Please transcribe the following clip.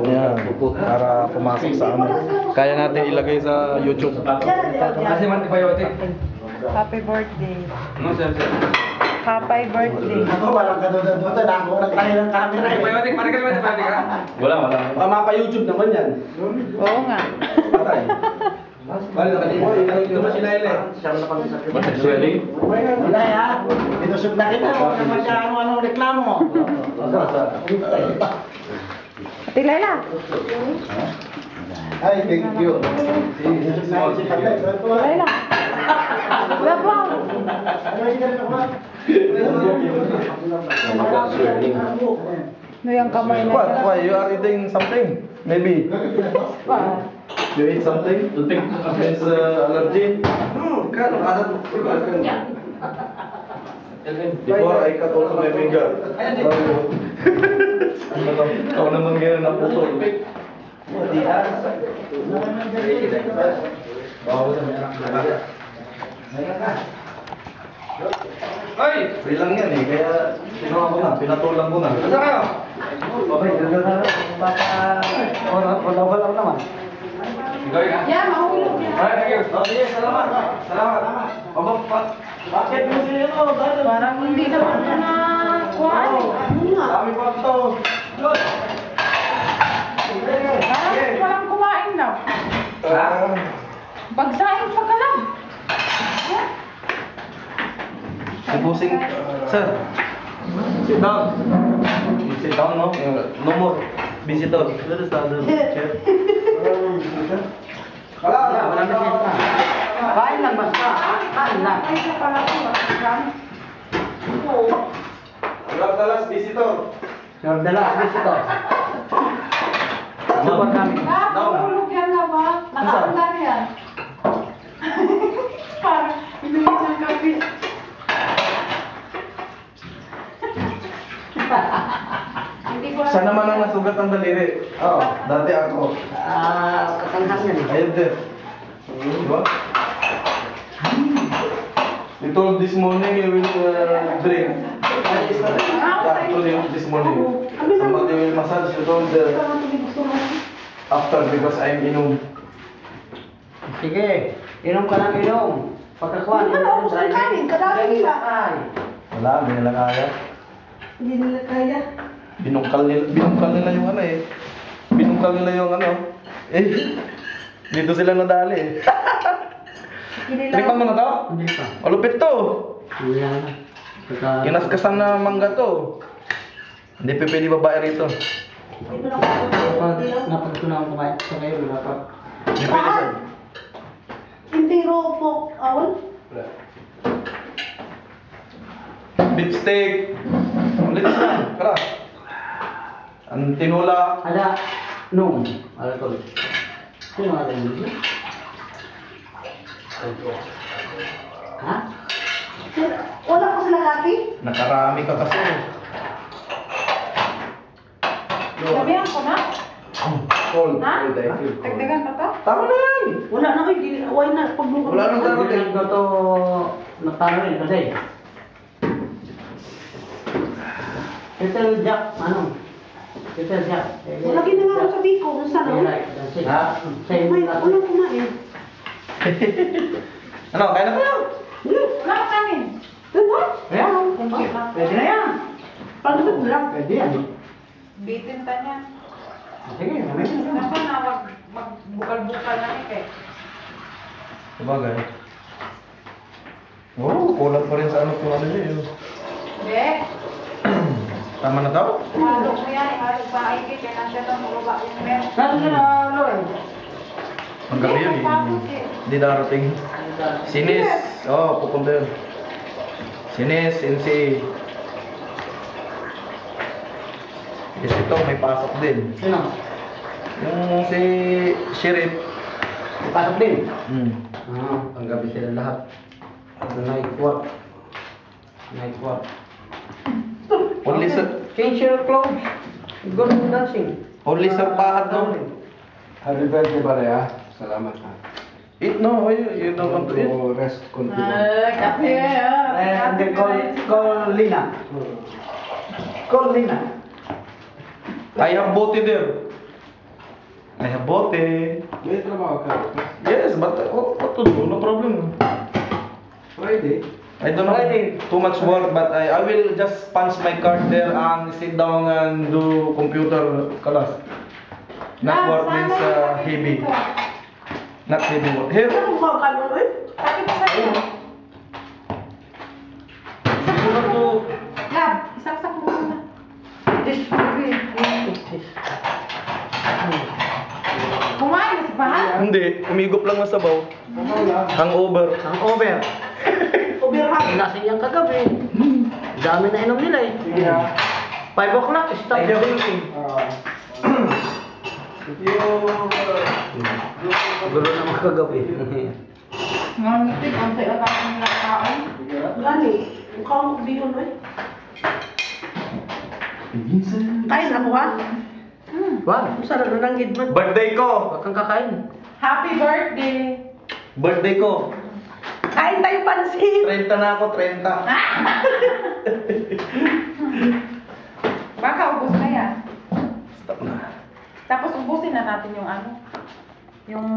Yan, para pumasok sa ano. Kaya natin ilagay sa YouTube. Kasi man pa yote. Happy birthday. No, sir. Happy birthday. Ako, walang kaduda-duda na ako nagtayo ng camera Pa yote, pare ka naman, pare ka. Wala. Baka mapa-YouTube naman yan. Oo nga. Patay. Bali na kanina. Ito ba sila ile? Siyam na pag-isip. Really? Wala ya. Inusog na kita. Huwag naman siya ano-ano reklamo. Ate Laila. Ay, thank you. Inusog na si Patay. Laila. Wala po. No, yung kamay na. What? Why? You are eating something? Maybe. You eat something? Against allergy? Before I cut also my finger. Ikaw naman ngayon na putol. Hoy! Free lang yan eh, kaya kinuha ko na, pinatulang ko na. Asa kayo? Okay, ganda na. Wala naman. Ikaw ka? Yeah, mahulog yan. Alright, thank you. Sige, salamat. Salamat. Bakit mo siya ano? Parang hindi naman ka na kuhaan eh. Dami pa ito. Parang walang kumain daw. Ha? Bagsahin pa ka lang. Si Busing, sir, sit down. You sit down, no? No more visitor. Where is the other chair? Wala na siya. Kain lang basta. Kain lang. Ay, siya pala ko. Wala the last visitor. Sir, dala. Ito. Super kami. Mahulog yan na ba? Nakaandar yan. Parang inulit ng kape. Hindi ko Siya naman ang nasugat ang daliri. Oo. Dati ako. Katanghang yan eh. Ayun din. Diba? He told this morning he will drink. Yeah, told him this morning. Somebody will massage. He told after because I'm inom. Sige. Inom ka ng inom. Pagkakuan. Ano, kung kanin, kadami ba? Wala, hindi nila kaya. Hindi nila kaya. Binungkal nila yung ano eh. Binungkal nila yung ano. Eh, dito sila nadali eh. Tripan mo na to? Hindi pa. Malupit to. Hindi na. Pagka... Kinaskasan na mangga to. Hindi pa pwede babae rito. Ito na ako. Napagtunaw kumain sa kayo. Wala pa. Hindi pwede sir. Hindi ro po. Awal? Beef steak. Ulit na. Kara. Ang tinula. Ada. Nung. Ada ko. Sino ada yung dito? Ha? Sir, wala ko sila kati? Nakarami ka kasi. Sabihan ko na. Cold. Ha? Cold, I feel cold. Dagdagan pa to? Tama na yan. Wala na kayo. Why na? Pagbukod. Wala nang Hindi darating. ko to natalo rin kasi. Little Jack, ano? Little Jack. Wala ginawa ko sa biko. Kung saan ako? Ha? Same Wala lang. kumain. Ano, kaya na kayo? Wala ka kanin. Diba? Ayan. Thank you, ma'am. Pwede na yan. Pagkat lang. Pwede yan. Bitin ta niya. Sige, mamaya na. Nako na, magbukal-bukal na ni kay. Sabagay. Oo, kulang pa rin sa ano kung ano yun. Hindi. Tama na to? Halog mo yan. Halog pa ay kay. Kaya nandiyan lang mababa yung meron. Saan sila, ano eh? Ang gabi yun eh. Hindi darating. Sinis. Oo, pupunta yun. Sinis, Sinsi. Kasi ito, may pasok din. Sino? Yung si Sheriff. Pasok din. Hmm. Ang gabi sila lahat. Night walk. Night walk. Only sa... Change your clothes. Go to dancing. Only sa pahad no? Happy birthday pare ha. Salamat ha. Eat no, you don't want to eat. To rest continue. Kape. And they call Lina. Call Lina. I have both there. I have bote. May trabaho ka. Yes, but what to do? No problem. Friday. I don't know. Too much work, but I will just punch my card there and sit down and do computer class. Not work means heavy. Not heavy work. Here. Ano ba ka nun eh? Bakit sa iyo? You have to... Lab, isaksak mo muna. Kumain na si Pahat. Hindi, umigop lang ng sabaw. Ano lang? Hangover. Ang over. Overhang. Lasing yung kagabi. Dami na inom nila eh. Sige ha. 5 o'clock, stop drinking. Gulo na mga kagabi. Ngangitig, ang tayo tayo ng laktaon. Gani. Mukha akong bihon eh. Kain ako ha? Wag, Ang sarap na ng gidman. Birthday ko! wag kang kakain. Happy birthday! Birthday ko! Kain tayo pansit. 30 na ako, 30. Baka ubos na yan. Stop na. Tapos ubusin na natin yung ano. Yung